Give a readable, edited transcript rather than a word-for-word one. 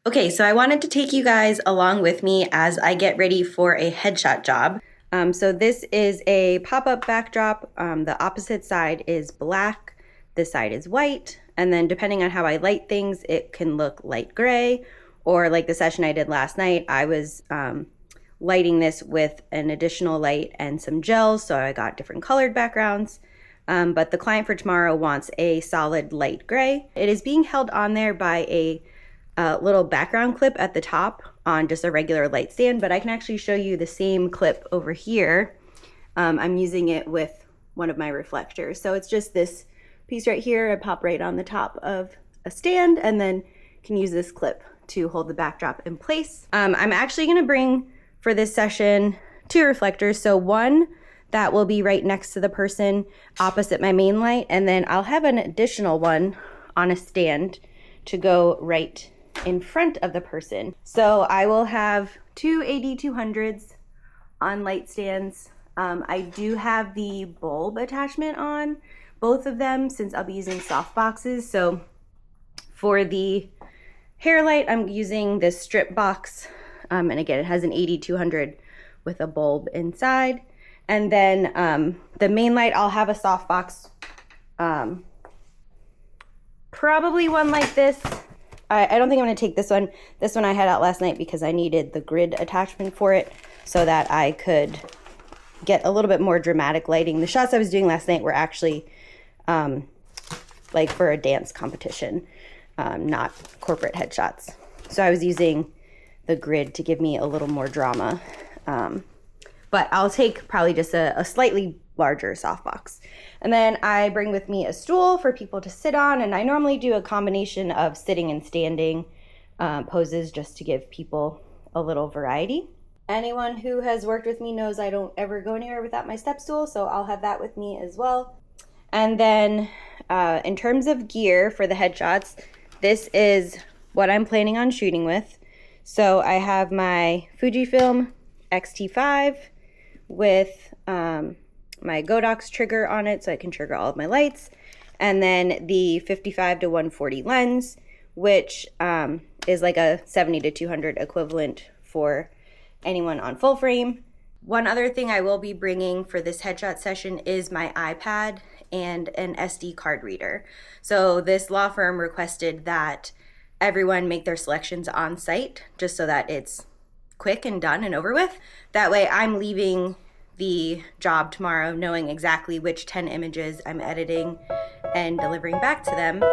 Okay, so I wanted to take you guys along with me as I get ready for a headshot job. So this is a pop-up backdrop. The opposite side is black, this side is white, and then depending on how I light things, it can look light gray, or like the session I did last night, I was lighting this with an additional light and some gels, so I got different colored backgrounds. But the client for tomorrow wants a solid light gray. It is being held on there by a little background clip at the top on just a regular light stand, but I can actually show you the same clip over here. I'm using it with one of my reflectors. So it's just this piece right here. I pop right on the top of a stand and then can use this clip to hold the backdrop in place. I'm actually gonna bring for this session 2 reflectors. So one that will be right next to the person opposite my main light, and then I'll have an additional one on a stand to go right in front of the person. So I will have 2 AD200s on light stands. I do have the bulb attachment on both of them since I'll be using soft boxes. So for the hair light, I'm using this strip box. And again, it has an AD200 with a bulb inside. And then the main light, I'll have a soft box, probably one like this. I don't think I'm gonna take this one. This one I had out last night because I needed the grid attachment for it so that I could get a little bit more dramatic lighting. The shots I was doing last night were actually like for a dance competition, not corporate headshots. So I was using the grid to give me a little more drama. But I'll take probably just a slightly larger softbox. And then I bring with me a stool for people to sit on, and I normally do a combination of sitting and standing poses just to give people a little variety. Anyone who has worked with me knows I don't ever go anywhere without my step stool, so I'll have that with me as well. And then in terms of gear for the headshots, this is what I'm planning on shooting with. So I have my Fujifilm X-T5 with my Godox trigger on it so I can trigger all of my lights, and then the 55 to 140 lens, which is like a 70 to 200 equivalent for anyone on full frame. One other thing I will be bringing for this headshot session is my iPad and an SD card reader. So this law firm requested that everyone make their selections on site just so that it's quick and done and over with. That way I'm leaving the job tomorrow knowing exactly which 10 images I'm editing and delivering back to them,